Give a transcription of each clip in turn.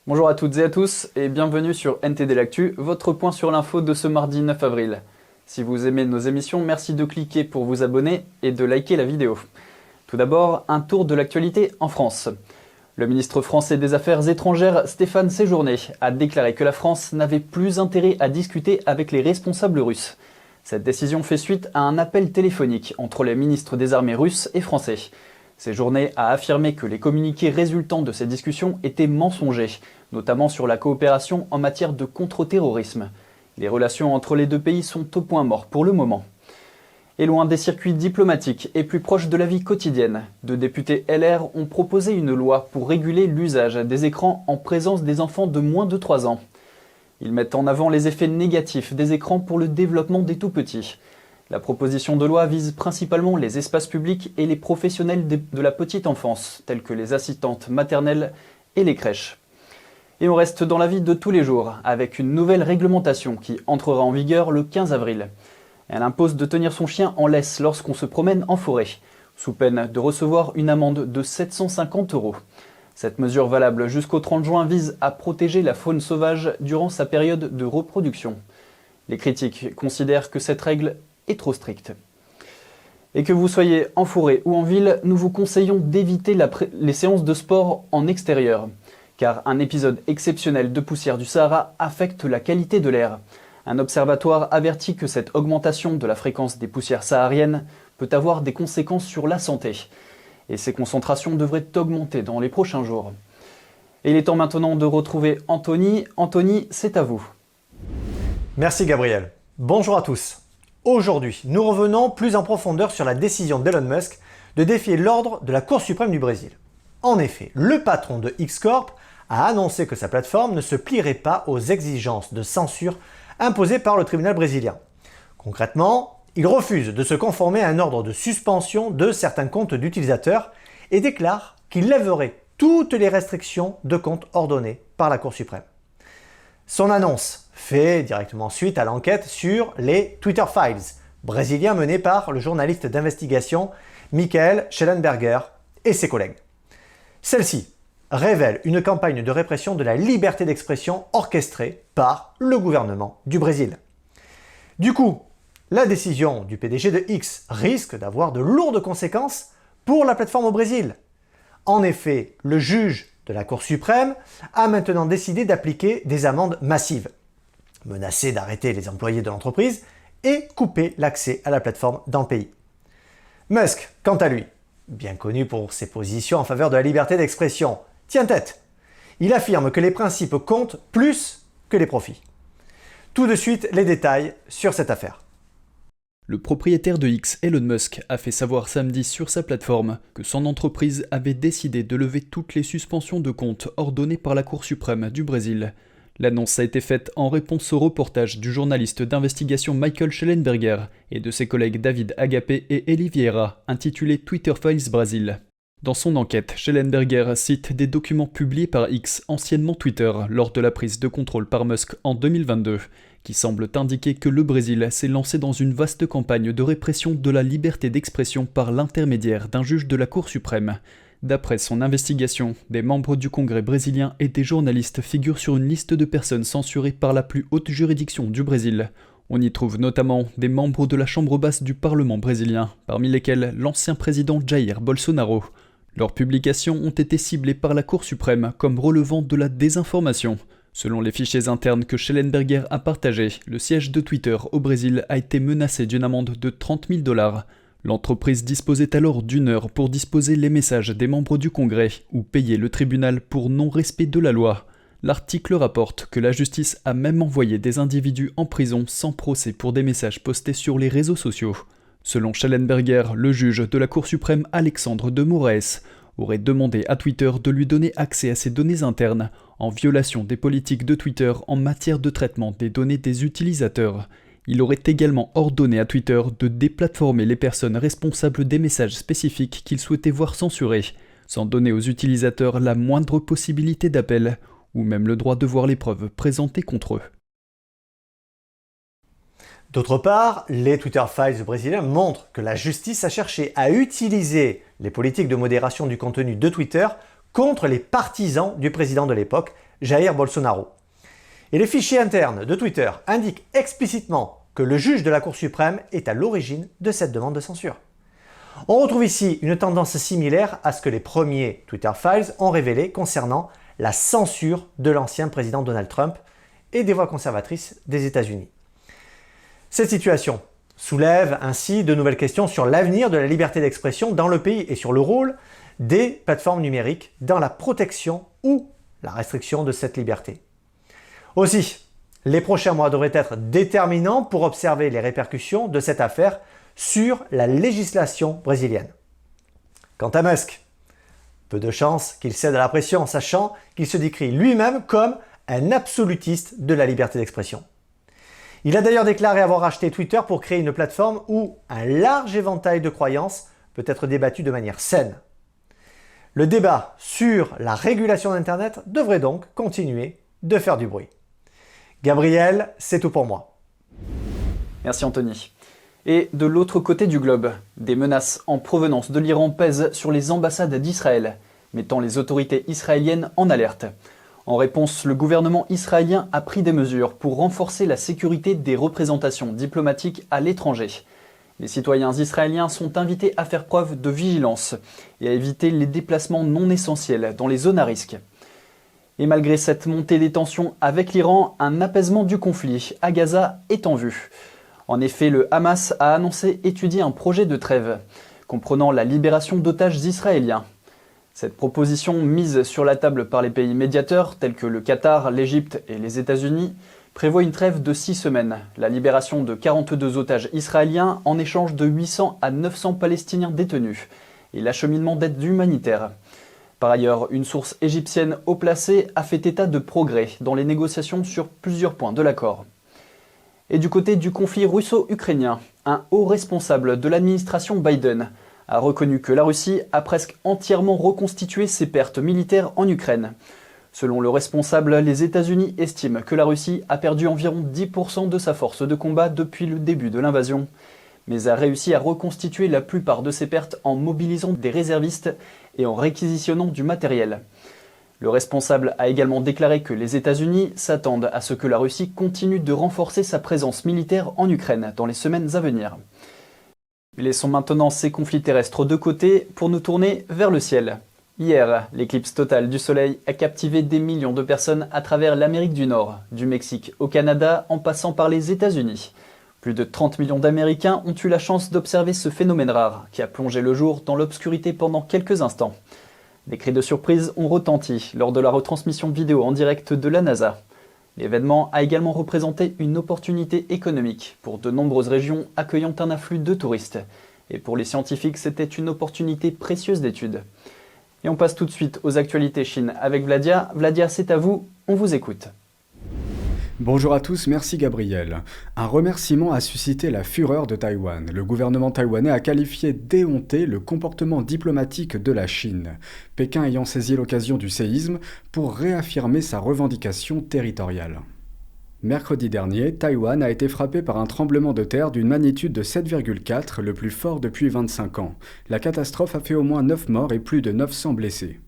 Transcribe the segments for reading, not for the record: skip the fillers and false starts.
Bonjour à toutes et à tous et bienvenue sur NTD L'Actu, votre point sur l'info de ce mardi 9 avril. Si vous aimez nos émissions, merci de cliquer pour vous abonner et de liker la vidéo. Tout d'abord, un tour de l'actualité en France. Le ministre français des Affaires étrangères, Stéphane Séjourné, a déclaré que la France n'avait plus intérêt à discuter avec les responsables russes. Cette décision fait suite à un appel téléphonique entre les ministres des armées russes et français. Séjourné a affirmé que les communiqués résultant de ces discussions étaient mensongers, notamment sur la coopération en matière de contre-terrorisme. Les relations entre les deux pays sont au point mort pour le moment. Et loin des circuits diplomatiques et plus proches de la vie quotidienne, deux députés LR ont proposé une loi pour réguler l'usage des écrans en présence des enfants de moins de 3 ans. Ils mettent en avant les effets négatifs des écrans pour le développement des tout-petits. La proposition de loi vise principalement les espaces publics et les professionnels de la petite enfance, tels que les assistantes maternelles et les crèches. Et on reste dans la vie de tous les jours, avec une nouvelle réglementation qui entrera en vigueur le 15 avril. Elle impose de tenir son chien en laisse lorsqu'on se promène en forêt, sous peine de recevoir une amende de 750 €. Cette mesure valable jusqu'au 30 juin vise à protéger la faune sauvage durant sa période de reproduction. Les critiques considèrent que cette règle est trop stricte. Et que vous soyez en forêt ou en ville, nous vous conseillons d'éviter les séances de sport en extérieur, car un épisode exceptionnel de poussière du Sahara affecte la qualité de l'air. Un observatoire avertit que cette augmentation de la fréquence des poussières sahariennes peut avoir des conséquences sur la santé. Et ces concentrations devraient augmenter dans les prochains jours. Et il est temps maintenant de retrouver Anthony. Anthony, c'est à vous. Merci Gabriel. Bonjour à tous. Aujourd'hui, nous revenons plus en profondeur sur la décision d'Elon Musk de défier l'ordre de la Cour suprême du Brésil. En effet, le patron de X Corp a annoncé que sa plateforme ne se plierait pas aux exigences de censure imposées par le tribunal brésilien. Concrètement, il refuse de se conformer à un ordre de suspension de certains comptes d'utilisateurs et déclare qu'il lèverait toutes les restrictions de comptes ordonnées par la Cour suprême. Son annonce fait directement suite à l'enquête sur les Twitter Files, brésiliens menée par le journaliste d'investigation Michael Schellenberger et ses collègues. Celle-ci révèle une campagne de répression de la liberté d'expression orchestrée par le gouvernement du Brésil. Du coup, la décision du PDG de X risque d'avoir de lourdes conséquences pour la plateforme au Brésil. En effet, le juge de la Cour suprême a maintenant décidé d'appliquer des amendes massives, menacer d'arrêter les employés de l'entreprise et couper l'accès à la plateforme dans le pays. Musk, quant à lui, bien connu pour ses positions en faveur de la liberté d'expression, tient tête. Il affirme que les principes comptent plus que les profits. Tout de suite, les détails sur cette affaire. Le propriétaire de X, Elon Musk, a fait savoir samedi sur sa plateforme que son entreprise avait décidé de lever toutes les suspensions de comptes ordonnées par la Cour suprême du Brésil. L'annonce a été faite en réponse au reportage du journaliste d'investigation Michael Schellenberger et de ses collègues David Agapé et Eli Vieira, intitulé Twitter Files Brésil. Dans son enquête, Schellenberger cite des documents publiés par X, anciennement Twitter, lors de la prise de contrôle par Musk en 2022, qui semblent indiquer que le Brésil s'est lancé dans une vaste campagne de répression de la liberté d'expression par l'intermédiaire d'un juge de la Cour suprême. D'après son investigation, des membres du Congrès brésilien et des journalistes figurent sur une liste de personnes censurées par la plus haute juridiction du Brésil. On y trouve notamment des membres de la Chambre basse du Parlement brésilien, parmi lesquels l'ancien président Jair Bolsonaro. Leurs publications ont été ciblées par la Cour suprême comme relevant de la désinformation. Selon les fichiers internes que Schellenberger a partagés, le siège de Twitter au Brésil a été menacé d'une amende de 30 000 $. L'entreprise disposait alors d'1 heure pour disposer les messages des membres du Congrès ou payer le tribunal pour non-respect de la loi. L'article rapporte que la justice a même envoyé des individus en prison sans procès pour des messages postés sur les réseaux sociaux. Selon Schellenberger, le juge de la Cour suprême Alexandre de Moraes aurait demandé à Twitter de lui donner accès à ses données internes, en violation des politiques de Twitter en matière de traitement des données des utilisateurs. Il aurait également ordonné à Twitter de déplatformer les personnes responsables des messages spécifiques qu'il souhaitait voir censurés, sans donner aux utilisateurs la moindre possibilité d'appel, ou même le droit de voir les preuves présentées contre eux. D'autre part, les Twitter Files brésiliens montrent que la justice a cherché à utiliser les politiques de modération du contenu de Twitter contre les partisans du président de l'époque, Jair Bolsonaro. Et les fichiers internes de Twitter indiquent explicitement que le juge de la Cour suprême est à l'origine de cette demande de censure. On retrouve ici une tendance similaire à ce que les premiers Twitter Files ont révélé concernant la censure de l'ancien président Donald Trump et des voix conservatrices des États-Unis. Cette situation soulève ainsi de nouvelles questions sur l'avenir de la liberté d'expression dans le pays et sur le rôle des plateformes numériques dans la protection ou la restriction de cette liberté. Aussi, les prochains mois devraient être déterminants pour observer les répercussions de cette affaire sur la législation brésilienne. Quant à Musk, peu de chance qu'il cède à la pression, sachant qu'il se décrit lui-même comme un absolutiste de la liberté d'expression. Il a d'ailleurs déclaré avoir acheté Twitter pour créer une plateforme où un large éventail de croyances peut être débattu de manière saine. Le débat sur la régulation d'Internet devrait donc continuer de faire du bruit. Gabriel, c'est tout pour moi. Merci Anthony. Et de l'autre côté du globe, des menaces en provenance de l'Iran pèsent sur les ambassades d'Israël, mettant les autorités israéliennes en alerte. En réponse, le gouvernement israélien a pris des mesures pour renforcer la sécurité des représentations diplomatiques à l'étranger. Les citoyens israéliens sont invités à faire preuve de vigilance et à éviter les déplacements non essentiels dans les zones à risque. Et malgré cette montée des tensions avec l'Iran, un apaisement du conflit à Gaza est en vue. En effet, le Hamas a annoncé étudier un projet de trêve, comprenant la libération d'otages israéliens. Cette proposition, mise sur la table par les pays médiateurs tels que le Qatar, l'Égypte et les États-Unis, prévoit une trêve de 6 semaines, la libération de 42 otages israéliens en échange de 800 à 900 Palestiniens détenus, et l'acheminement d'aide humanitaire. Par ailleurs, une source égyptienne haut placée a fait état de progrès dans les négociations sur plusieurs points de l'accord. Et du côté du conflit russo-ukrainien, un haut responsable de l'administration Biden a reconnu que la Russie a presque entièrement reconstitué ses pertes militaires en Ukraine. Selon le responsable, les États-Unis estiment que la Russie a perdu environ 10% de sa force de combat depuis le début de l'invasion, mais a réussi à reconstituer la plupart de ses pertes en mobilisant des réservistes et en réquisitionnant du matériel. Le responsable a également déclaré que les États-Unis s'attendent à ce que la Russie continue de renforcer sa présence militaire en Ukraine dans les semaines à venir. Laissons maintenant ces conflits terrestres de côté pour nous tourner vers le ciel. Hier, l'éclipse totale du Soleil a captivé des millions de personnes à travers l'Amérique du Nord, du Mexique au Canada en passant par les États-Unis. Plus de 30 millions d'Américains ont eu la chance d'observer ce phénomène rare qui a plongé le jour dans l'obscurité pendant quelques instants. Des cris de surprise ont retenti lors de la retransmission vidéo en direct de la NASA. L'événement a également représenté une opportunité économique pour de nombreuses régions accueillant un afflux de touristes. Et pour les scientifiques, c'était une opportunité précieuse d'étude. Et on passe tout de suite aux actualités Chine avec Vladia. Vladia, c'est à vous, on vous écoute. Bonjour à tous, merci Gabriel. Un remerciement a suscité la fureur de Taïwan. Le gouvernement taïwanais a qualifié d'éhonté le comportement diplomatique de la Chine, Pékin ayant saisi l'occasion du séisme pour réaffirmer sa revendication territoriale. Mercredi dernier, Taïwan a été frappé par un tremblement de terre d'une magnitude de 7,4, le plus fort depuis 25 ans. La catastrophe a fait au moins 9 morts et plus de 900 blessés.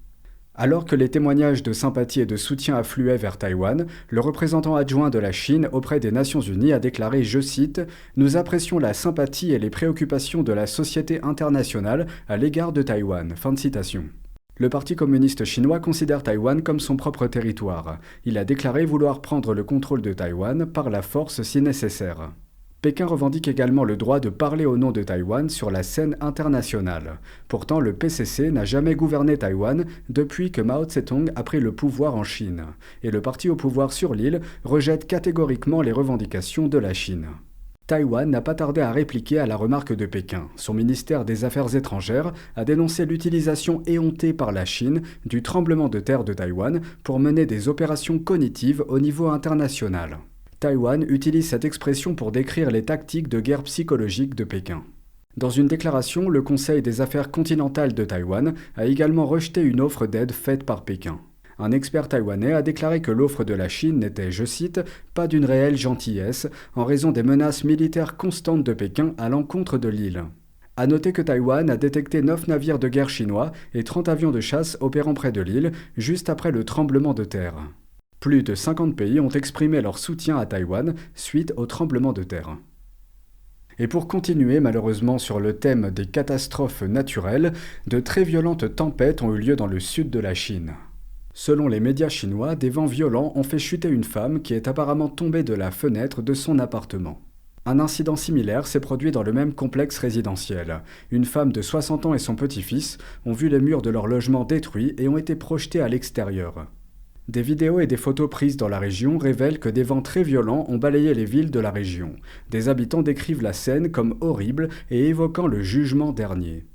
Alors que les témoignages de sympathie et de soutien affluaient vers Taïwan, le représentant adjoint de la Chine auprès des Nations Unies a déclaré, je cite, « Nous apprécions la sympathie et les préoccupations de la société internationale à l'égard de Taïwan ». Fin de citation. Le Parti communiste chinois considère Taïwan comme son propre territoire. Il a déclaré vouloir prendre le contrôle de Taïwan par la force si nécessaire. Pékin revendique également le droit de parler au nom de Taïwan sur la scène internationale. Pourtant, le PCC n'a jamais gouverné Taïwan depuis que Mao Tse-tung a pris le pouvoir en Chine. Et le parti au pouvoir sur l'île rejette catégoriquement les revendications de la Chine. Taïwan n'a pas tardé à répliquer à la remarque de Pékin. Son ministère des Affaires étrangères a dénoncé l'utilisation éhontée par la Chine du tremblement de terre de Taïwan pour mener des opérations cognitives au niveau international. Taïwan utilise cette expression pour décrire les tactiques de guerre psychologique de Pékin. Dans une déclaration, le Conseil des affaires continentales de Taïwan a également rejeté une offre d'aide faite par Pékin. Un expert taïwanais a déclaré que l'offre de la Chine n'était, je cite, « pas d'une réelle gentillesse en raison des menaces militaires constantes de Pékin à l'encontre de l'île ». À noter que Taïwan a détecté 9 navires de guerre chinois et 30 avions de chasse opérant près de l'île, juste après le tremblement de terre. Plus de 50 pays ont exprimé leur soutien à Taïwan suite au tremblement de terre. Et pour continuer malheureusement sur le thème des catastrophes naturelles, de très violentes tempêtes ont eu lieu dans le sud de la Chine. Selon les médias chinois, des vents violents ont fait chuter une femme qui est apparemment tombée de la fenêtre de son appartement. Un incident similaire s'est produit dans le même complexe résidentiel. Une femme de 60 ans et son petit-fils ont vu les murs de leur logement détruits et ont été projetés à l'extérieur. Des vidéos et des photos prises dans la région révèlent que des vents très violents ont balayé les villes de la région. Des habitants décrivent la scène comme horrible et évoquant le jugement dernier.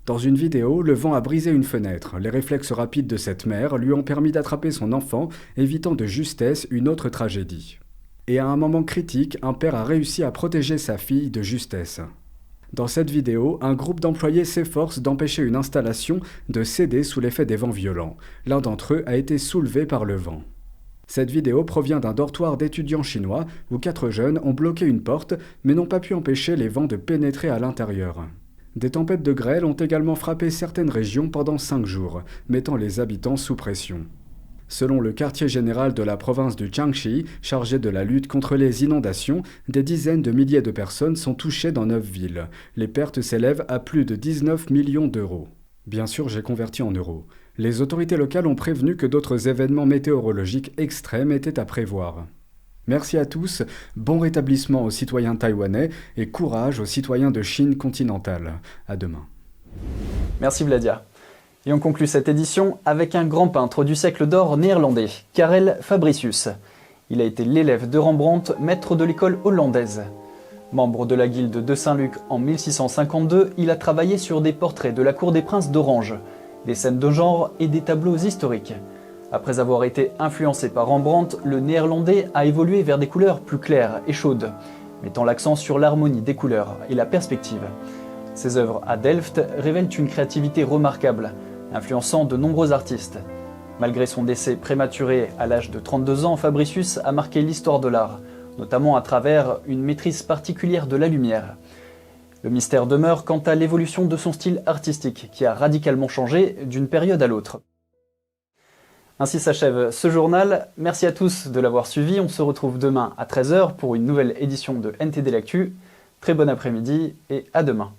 Dans une vidéo, le vent a brisé une fenêtre. Les réflexes rapides de cette mère lui ont permis d'attraper son enfant, évitant de justesse une autre tragédie. Et à un moment critique, un père a réussi à protéger sa fille de justesse. Dans cette vidéo, un groupe d'employés s'efforce d'empêcher une installation de céder sous l'effet des vents violents. L'un d'entre eux a été soulevé par le vent. Cette vidéo provient d'un dortoir d'étudiants chinois où 4 jeunes ont bloqué une porte mais n'ont pas pu empêcher les vents de pénétrer à l'intérieur. Des tempêtes de grêle ont également frappé certaines régions pendant 5 jours, mettant les habitants sous pression. Selon le quartier général de la province du Jiangxi, chargé de la lutte contre les inondations, des dizaines de milliers de personnes sont touchées dans 9 villes. Les pertes s'élèvent à plus de 19 millions d'euros. Bien sûr, j'ai converti en euros. Les autorités locales ont prévenu que d'autres événements météorologiques extrêmes étaient à prévoir. Merci à tous, bon rétablissement aux citoyens taïwanais et courage aux citoyens de Chine continentale. À demain. Merci Vladia. Et on conclut cette édition avec un grand peintre du siècle d'or néerlandais, Karel Fabricius. Il a été l'élève de Rembrandt, maître de l'école hollandaise. Membre de la Guilde de Saint-Luc en 1652, il a travaillé sur des portraits de la cour des princes d'Orange, des scènes de genre et des tableaux historiques. Après avoir été influencé par Rembrandt, le néerlandais a évolué vers des couleurs plus claires et chaudes, mettant l'accent sur l'harmonie des couleurs et la perspective. Ses œuvres à Delft révèlent une créativité remarquable, influençant de nombreux artistes. Malgré son décès prématuré à l'âge de 32 ans, Fabricius a marqué l'histoire de l'art, notamment à travers une maîtrise particulière de la lumière. Le mystère demeure quant à l'évolution de son style artistique, qui a radicalement changé d'une période à l'autre. Ainsi s'achève ce journal. Merci à tous de l'avoir suivi. On se retrouve demain à 13 h pour une nouvelle édition de NTD L'Actu. Très bon après-midi et à demain.